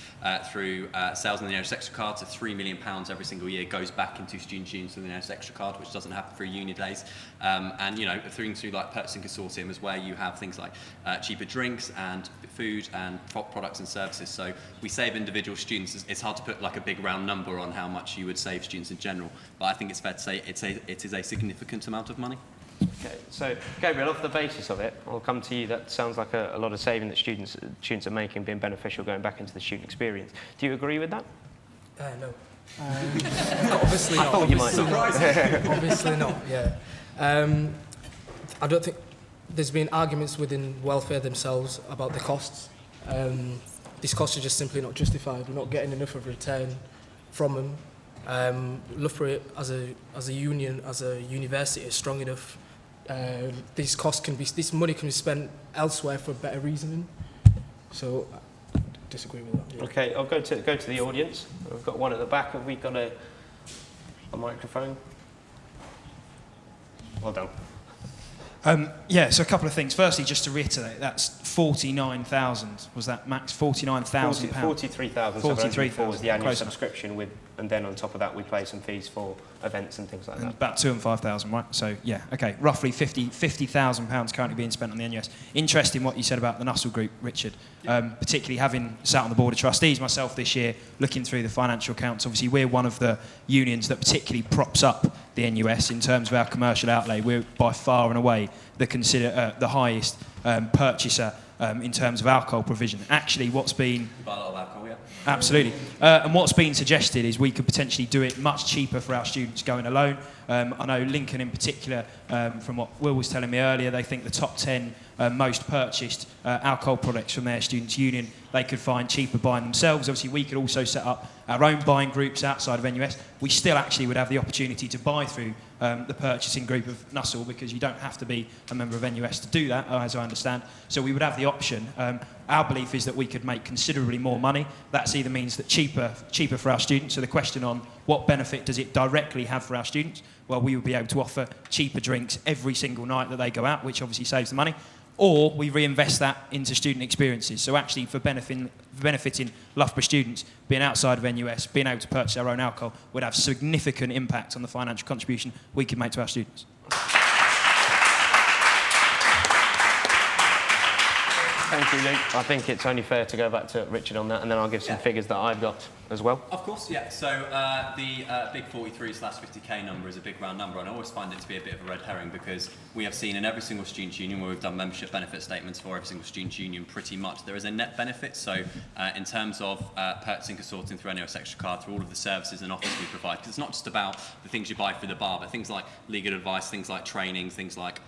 Speaker 6: through sales on the NUS Extra Card. So £3 million every single year goes back into student unions with the NUS Extra Card, which doesn't happen through uni days. And through like purchasing consortium is where you have things like cheaper drinks and food and products and services. So we save individual students. It's hard to put like a big round number on how much you would save students in general, but I think it's fair to say it is a significant amount of money.
Speaker 2: Okay, so Gabriel, off the basis of it, I'll come to you. That sounds like a lot of saving that students are making, being beneficial, going back into the student experience. Do you agree with that?
Speaker 5: No. Obviously not.
Speaker 2: I thought you might.
Speaker 5: Obviously not, yeah. I don't think there's been arguments within welfare themselves about the costs. These costs are just simply not justified. We're not getting enough of a return from them. Loughborough as a union, as a university, is strong enough. This money can be spent elsewhere for better reasoning. So I disagree with that. Yeah.
Speaker 2: Okay, I'll go to the audience. We've got one at the back. Have we got a microphone? Well done.
Speaker 15: So a couple of things. Firstly, just to reiterate, that's 49,000. Was that max? 49,000 pounds.
Speaker 2: 43,704 was the annual subscription and then on top of that we pay some fees for events and things like that.
Speaker 15: About 2,000 and 5,000, right? So yeah, okay, roughly 50,000 pounds currently being spent on the NUS. Interesting what you said about the NUS group, Richard. Particularly having sat on the board of trustees myself this year, looking through the financial accounts. Obviously, we're one of the unions that particularly props up the NUS in terms of our commercial outlay. We're by far and away the highest purchaser in terms of alcohol provision. Actually, what's been...
Speaker 6: You buy a lot of alcohol, yeah.
Speaker 15: Absolutely. And what's been suggested is we could potentially do it much cheaper for our students going alone. I know Lincoln in particular, from what Will was telling me earlier, they think the top 10 most purchased alcohol products from their students' union, they could find cheaper buying themselves. Obviously, we could also set up our own buying groups outside of NUS. We still actually would have the opportunity to buy through the purchasing group of NUS, because you don't have to be a member of NUS to do that, as I understand. So we would have the option. Our belief is that we could make considerably more money. That either means that cheaper for our students. So the question on what benefit does it directly have for our students? Well, we would be able to offer cheaper drinks every single night that they go out, which obviously saves the money. Or we reinvest that into student experiences. So actually, for benefiting Loughborough students, being outside of NUS, being able to purchase our own alcohol would have significant impact on the financial contribution we can make to our students.
Speaker 2: Thank you, Luke. I think it's only fair to go back to Richard on that, and then I'll give some figures that I've got as well.
Speaker 6: Of course, yeah. So the big 43/50k number is a big round number, and I always find it to be a bit of a red herring, because we have seen in every single student union where we've done membership benefit statements for every single student union, pretty much there is a net benefit. So in terms of purchasing consortium through NUS Extra Card, through all of the services and offers we provide, because it's not just about the things you buy through the bar, but things like legal advice, things like training, things like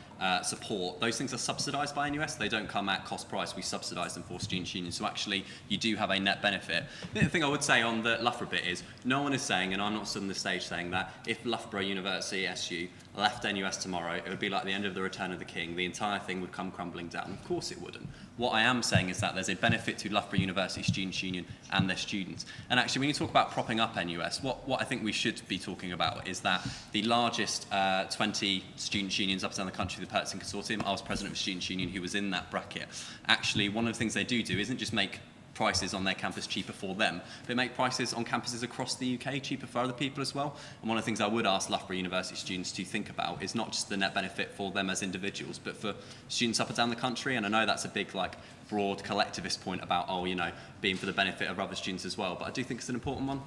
Speaker 6: support, those things are subsidised by NUS. They don't come at cost price. We subsidise them for students' unions. So actually, you do have a net benefit. The thing I would say on the Loughborough bit is, no one is saying, and I'm not stood on the stage saying that, if Loughborough University, SU, left NUS tomorrow, it would be like the end of the Return of the King. The entire thing would come crumbling down. Of course it wouldn't. What I am saying is that there's a benefit to Loughborough University Students' Union and their students. And actually, when you talk about propping up NUS, what I think we should be talking about is that the largest 20 students' unions up and down the country, the Purchasing Consortium, I was president of a students' union who was in that bracket. Actually, one of the things they do isn't just make prices on their campus cheaper for them, but make prices on campuses across the UK cheaper for other people as well. And one of the things I would ask Loughborough University students to think about is not just the net benefit for them as individuals, but for students up and down the country. And I know that's a big, like, broad collectivist point about, oh, you know, being for the benefit of other students as well, but I do think it's an important one.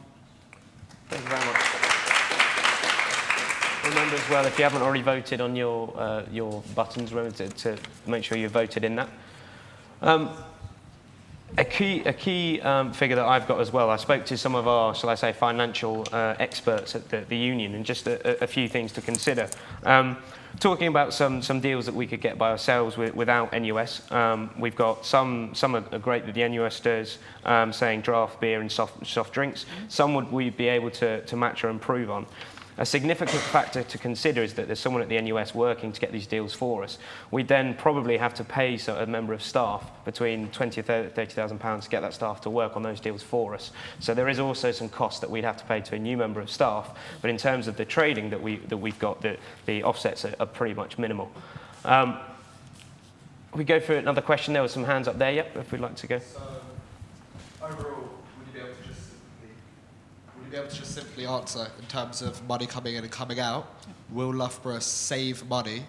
Speaker 2: Thank you very much. Remember as well, if you haven't already voted on your buttons, remember to make sure you voted in that. A key figure that I've got as well, I spoke to some of our, shall I say, financial experts at the union, and just a few things to consider. Talking about some deals that we could get by ourselves without NUS. We've got some are great that the NUS does, saying draft beer and soft drinks. Some would we be able to match or improve on. A significant factor to consider is that there's someone at the NUS working to get these deals for us. We'd then probably have to pay a member of staff between £20,000 and £30,000 to get that staff to work on those deals for us. So there is also some cost that we'd have to pay to a new member of staff. But in terms of the trading that we've got, the offsets are pretty much minimal. We go through another question. There were some hands up there. Yep, if we'd like to go.
Speaker 16: So overall, would you be able to just simply answer in terms of money coming in and coming out? Will Loughborough save money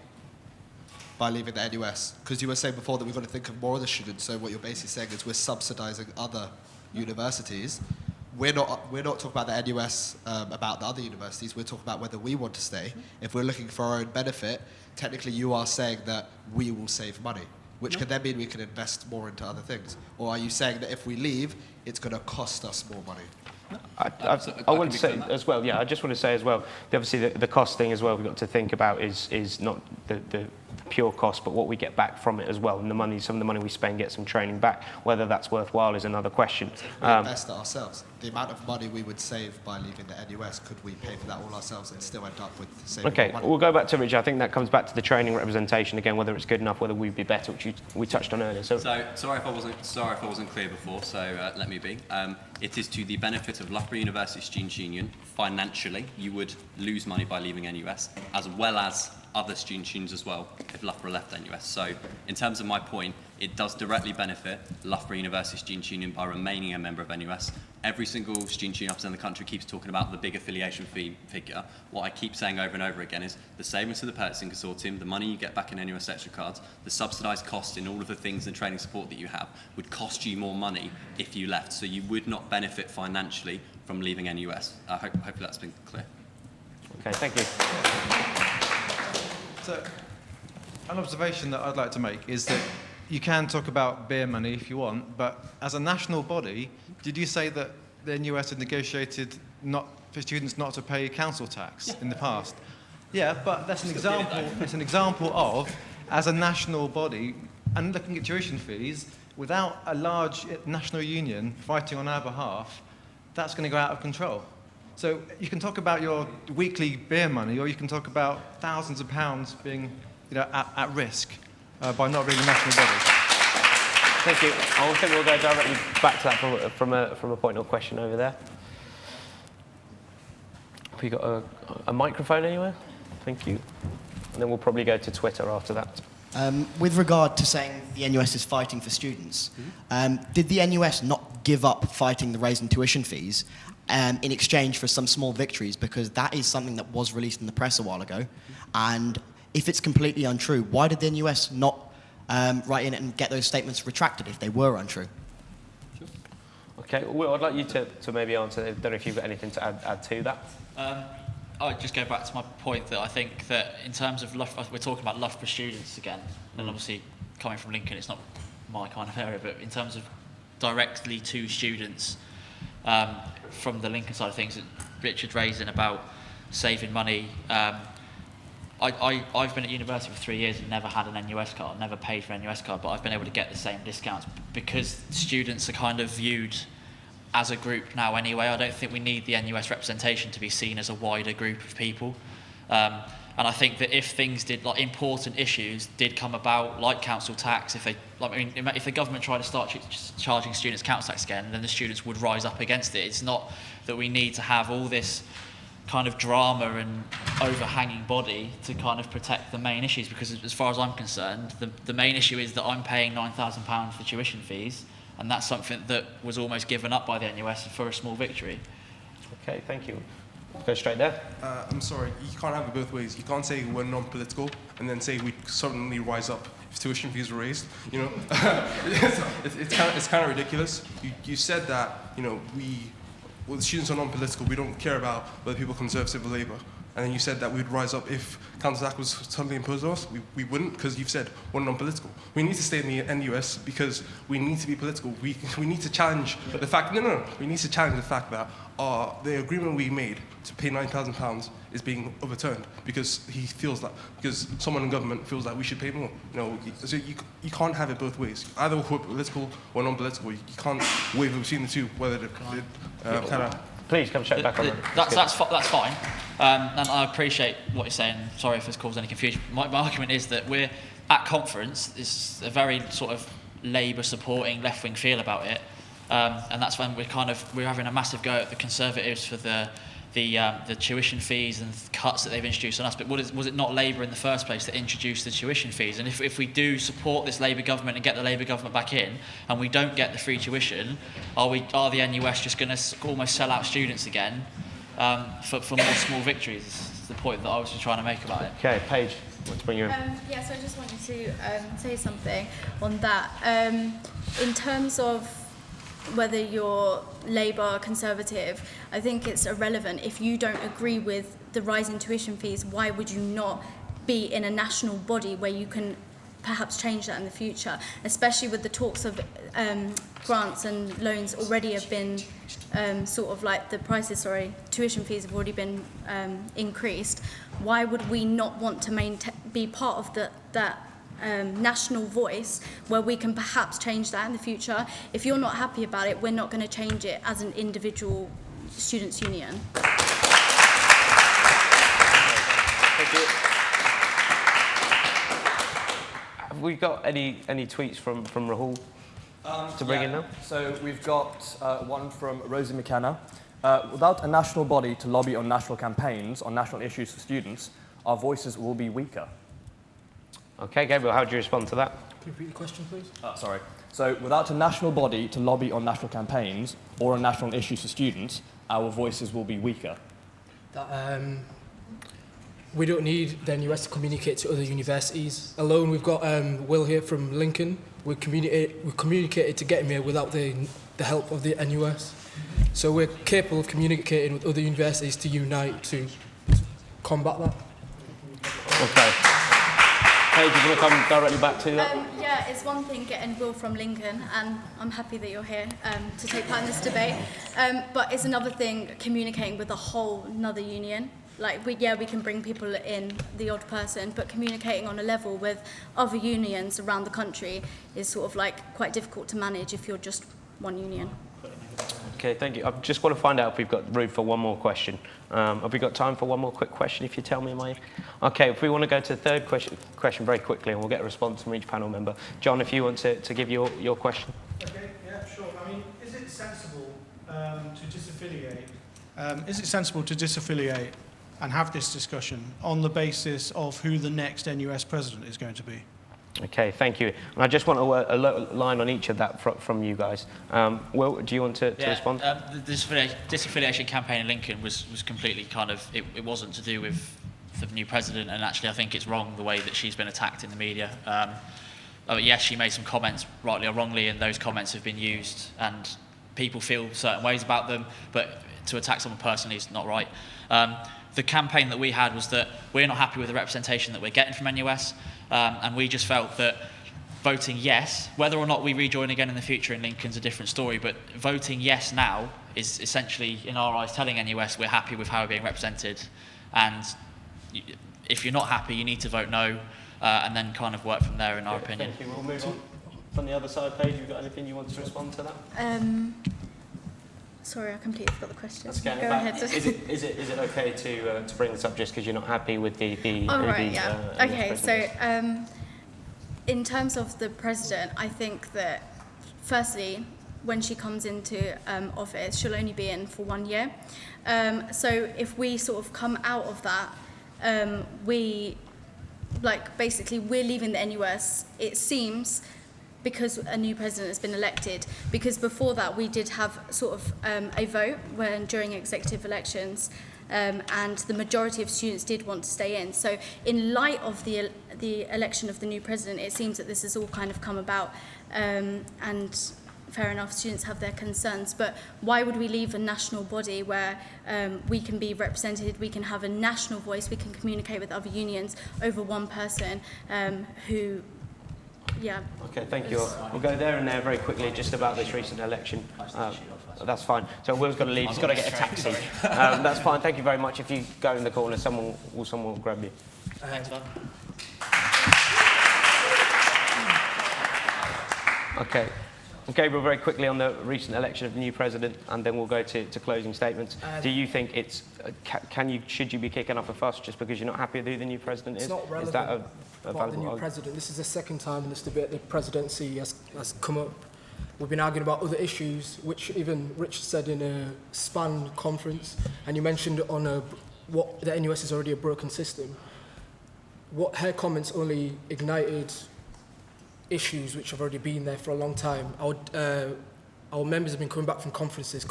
Speaker 16: by leaving the NUS? Because you were saying before that we've got to think of more of the students. So what you're basically saying is we're subsidising other universities. We're not talking about the NUS about the other universities. We're talking about whether we want to stay. If we're looking for our own benefit, technically you are saying that we will save money, which can then mean we can invest more into other things. Or are you saying that if we leave, it's going to cost us more money?
Speaker 2: I want to say as well, yeah, I just want to say as well, obviously the cost thing as well we've got to think about is not the pure cost, but what we get back from it as well, and the money, some of the money we spend, get some training back. Whether that's worthwhile is another question.
Speaker 16: We invest it ourselves. The amount of money we would save by leaving the NUS, could we pay for that all ourselves and still end up with saving more money?
Speaker 2: We'll go back to Richard. I think that comes back to the training representation again, whether it's good enough, whether we'd be better, which we touched on earlier. So
Speaker 6: sorry if I wasn't clear before. So let me be. It is to the benefit of Loughborough University Students' Union financially. You would lose money by leaving NUS, as well as other students' unions as well if Loughborough left NUS. So in terms of my point, it does directly benefit Loughborough University Students' Union by remaining a member of NUS. Every single student union up in the country keeps talking about the big affiliation fee figure. What I keep saying over and over again is the savings to the purchasing consortium, the money you get back in NUS extra cards, the subsidised cost in all of the things and training support that you have would cost you more money if you left. So you would not benefit financially from leaving NUS. Hopefully that's been clear.
Speaker 2: Okay, thank you.
Speaker 17: So, an observation that I'd like to make is that you can talk about beer money if you want, but as a national body, did you say that the NUS had negotiated for students not to pay council tax in the past? Yeah, but that's an example. It's an example of, as a national body, and looking at tuition fees, without a large national union fighting on our behalf, that's going to go out of control. So you can talk about your weekly beer money, or you can talk about thousands of pounds being, at risk by not being a national body.
Speaker 2: Thank you. I think we'll go directly back to that from a point or question over there. Have we got a microphone anywhere? Thank you. And then we'll probably go to Twitter after that.
Speaker 13: With regard to saying the NUS is fighting for students, did the NUS not give up fighting the raising tuition fees in exchange for some small victories? Because that is something that was released in the press a while ago. And if it's completely untrue, why did the NUS not write in and get those statements retracted if they were untrue?
Speaker 2: Sure. Okay, Will, I'd like you to maybe answer. I don't know if you've got anything to add to that.
Speaker 9: I'd just go back to my point that I think that in terms of Loughborough, we're talking about Loughborough students again, and obviously coming from Lincoln, it's not my kind of area, but in terms of directly to students from the Lincoln side of things, that Richard raising about saving money. I've been at university for 3 years and never had an NUS card, never paid for an NUS card, but I've been able to get the same discounts because students are kind of viewed as a group now anyway. I don't think we need the NUS representation to be seen as a wider group of people. And I think that if things did, like important issues did come about, like council tax, if the government tried to start charging students council tax again, then the students would rise up against it. It's not that we need to have all this kind of drama and overhanging body to kind of protect the main issues, because as far as I'm concerned, the main issue is that I'm paying £9,000 for tuition fees, And that's something that was almost given up by the NUS for a small victory.
Speaker 2: Okay, thank you. Go straight there.
Speaker 8: I'm sorry, you can't have it both ways. You can't say we're non-political and then say we suddenly rise up if tuition fees are raised. You know, it's kind of ridiculous. You said that, you know, the students are non-political. We don't care about whether people conservative or Labour. And then you said that we'd rise up if Council Act was suddenly imposed on us. We wouldn't, because you've said we're non-political. We need to stay in the NUS because we need to be political. We need to challenge the fact. No. We need to challenge the fact that the agreement we made to pay £9,000 is being overturned because because someone in government feels that we should pay more. So you can't have it both ways. Either we're political or non-political. You can't waver between the two. Whether
Speaker 2: Please come straight back on.
Speaker 9: That's fine, and I appreciate what you're saying. Sorry if it's caused any confusion. My argument is that we're at conference. It's a very sort of Labour supporting left-wing feel about it, and that's when we're having a massive go at the Conservatives for the tuition fees and cuts that they've introduced on us. But was it not Labour in the first place that introduced the tuition fees? And if we do support this Labour government and get the Labour government back in, and we don't get the free tuition, are the NUS just going to almost sell out students again for more small victories? Is the point that I was just trying to make about it.
Speaker 2: Okay, Paige, let's bring you in.
Speaker 4: Yeah, so I just wanted to say something on that. In terms of whether you're Labour or Conservative, I think it's irrelevant. If you don't agree with the rise in tuition fees, why would you not be in a national body where you can perhaps change that in the future, especially with the talks of grants and loans already have been tuition fees have already been increased. Why would we not want to be part of that national voice where we can perhaps change that in the future? If you're not happy about it, we're not going to change it as an individual students' union.
Speaker 2: Thank you. Have we got any tweets from Rahul to bring in now?
Speaker 1: So we've got one from Rosie McKenna. Without a national body to lobby on national campaigns on national issues for students, our voices will be weaker.
Speaker 2: Okay, Gabriel, how do you respond to that?
Speaker 5: Can you repeat the question, please?
Speaker 1: Sorry. So without a national body to lobby on national campaigns or on national issues for students, our voices will be weaker.
Speaker 5: We don't need the NUS to communicate to other universities. Alone, we've got Will here from Lincoln. We've communicated to get him here without the help of the NUS. So we're capable of communicating with other universities to unite to combat that.
Speaker 2: Okay. Hey, do you want to come directly back to that?
Speaker 4: Yeah, it's one thing getting Will from Lincoln, and I'm happy that you're here to take part in this debate. But it's another thing communicating with a whole another union. Like, we can bring people in, the odd person, but communicating on a level with other unions around the country is sort of like quite difficult to manage if you're just one union.
Speaker 2: Okay, thank you. I just want to find out if we've got room for one more question. Have we got time for one more quick question, if you tell me, Mike? Okay, if we want to go to the third question very quickly, and we'll get a response from each panel member. John, if you want to give your question.
Speaker 18: Okay, yeah, sure. I mean, is it sensible to disaffiliate? Is it sensible to disaffiliate and have this discussion on the basis of who the next NUS president is going to be?
Speaker 2: Okay, thank you. And I just want a line on each of that from you guys. Will, do you want to respond?
Speaker 9: The disaffiliation campaign in Lincoln was completely it wasn't to do with the new president, and actually I think it's wrong the way that she's been attacked in the media. Yes, she made some comments, rightly or wrongly, and those comments have been used, and people feel certain ways about them, but to attack someone personally is not right. The campaign that we had was that we're not happy with the representation that we're getting from NUS, and we just felt that voting yes, whether or not we rejoin again in the future in Lincoln's a different story, but voting yes now is essentially, in our eyes, telling NUS we're happy with how we're being represented, and if you're not happy, you need to vote no, and then kind of work from there, in our opinion.
Speaker 2: Thank you. We'll move on. From the other side, Paige, you got anything you want to respond to that?
Speaker 4: Sorry, I completely forgot the question.
Speaker 2: Go
Speaker 4: ahead.
Speaker 2: Is it okay to bring this up just because you're not happy with the
Speaker 4: Okay, so in terms of the president, I think that firstly, when she comes into office, she'll only be in for 1 year. So if we sort of come out of that, we're leaving the NUS. It seems because a new president has been elected. Because before that, we did have sort of a vote during executive elections, and the majority of students did want to stay in. So in light of the election of the new president, it seems that this has all kind of come about, and fair enough, students have their concerns, but why would we leave a national body where we can be represented, we can have a national voice, we can communicate with other unions over one person who, yeah.
Speaker 2: Okay, thank you. We'll go there and there very quickly just about this recent election. That's fine. So Will's got to leave. He's got to get a taxi. That's fine. Thank you very much. If you go in the corner, someone will grab you.
Speaker 9: Thanks, man.
Speaker 2: Okay. Gabriel, very quickly on the recent election of the new president, and then we'll go to closing statements. Do you think it's should you be kicking up a fuss just because you're not happy with who the new president is?
Speaker 5: It's not relevant
Speaker 2: Is that a
Speaker 5: about the
Speaker 2: valuable
Speaker 5: new
Speaker 2: argument?
Speaker 5: president. This is the second time in this debate the presidency has come up. We've been arguing about other issues, which even Rich said in a SPAN conference, and you mentioned on what the NUS is already a broken system. What her comments only ignited issues which have already been there for a long time. Our members have been coming back from conferences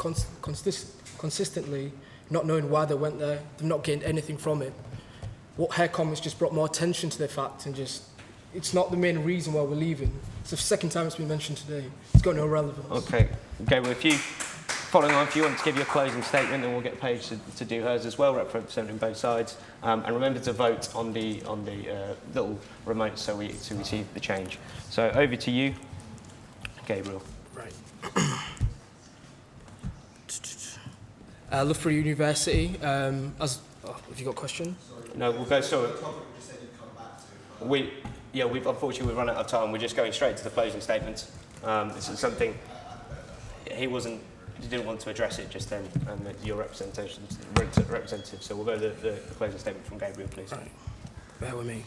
Speaker 5: consistently, not knowing why they went there. They've not gained anything from it. What her comments just brought more attention to the fact, and just, it's not the main reason why we're leaving. It's the second time it's been mentioned today. It's got no relevance.
Speaker 2: Okay, well, following on, if you want to give your closing statement, then we'll get Paige to do hers as well, representing both sides. And remember to vote on the little remote so we see the change. So over to you, Gabriel.
Speaker 5: Right. Loughborough University. Have you got a question?
Speaker 2: No, we'll go. So unfortunately we've run out of time. We're just going straight to the closing statements. This is something you didn't want to address it just then, and your representative. So we'll go to the closing statement from Gabriel, please.
Speaker 5: Right. Bear with me.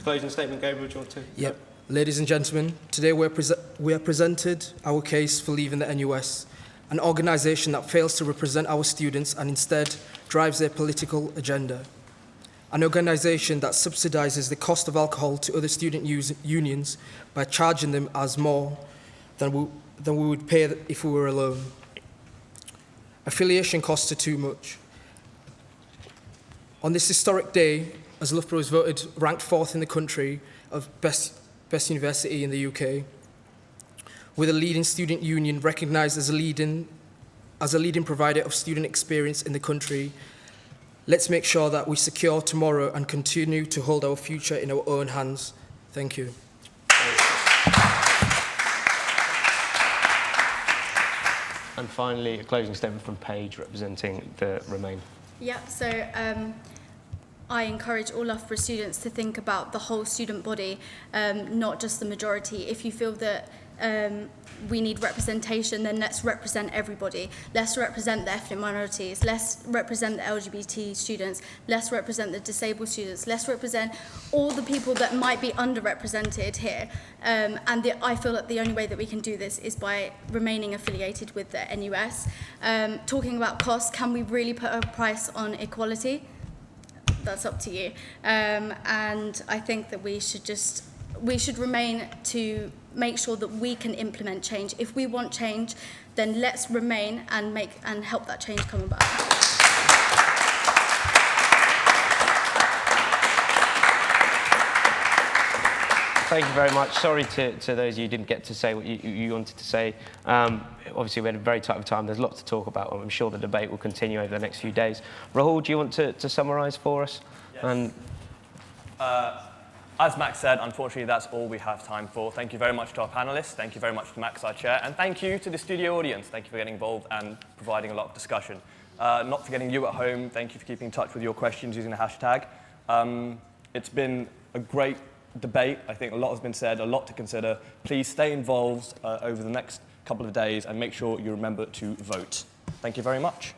Speaker 2: Closing statement, Gabriel, do you want to?
Speaker 5: Yep. Ladies and gentlemen, today we are presented our case for leaving the NUS, an organisation that fails to represent our students and instead drives their political agenda. An organisation that subsidises the cost of alcohol to other student unions by charging them as more than we would pay if we were alone. Affiliation costs are too much. On this historic day, as Loughborough was voted ranked 4th in the country of best university in the UK, with a leading student union recognised as a leading provider of student experience in the country, let's make sure that we secure tomorrow and continue to hold our future in our own hands. Thank you.
Speaker 2: And finally, a closing statement from Paige representing the Remain.
Speaker 4: Yeah, so I encourage all Loughborough students to think about the whole student body, not just the majority. If you feel that we need representation, then let's represent everybody. Let's represent the ethnic minorities. Let's represent the LGBT students. Let's represent the disabled students. Let's represent all the people that might be underrepresented here. I feel that the only way that we can do this is by remaining affiliated with the NUS. Talking about costs, can we really put a price on equality? That's up to you. And I think that we should remain to make sure that we can implement change. If we want change, then let's remain and help that change come about.
Speaker 2: Thank you very much. Sorry to those of you who didn't get to say what you wanted to say. Obviously, we had a very tight time. There's lots to talk about, and I'm sure the debate will continue over the next few days. Rahul, do you want to summarise for us?
Speaker 1: Yes.
Speaker 2: And
Speaker 1: as Max said, unfortunately, that's all we have time for. Thank you very much to our panellists. Thank you very much to Max, our chair. And thank you to the studio audience. Thank you for getting involved and providing a lot of discussion. Not forgetting you at home, thank you for keeping in touch with your questions using the hashtag. It's been a great debate. I think a lot has been said, a lot to consider. Please stay involved over the next couple of days and make sure you remember to vote. Thank you very much.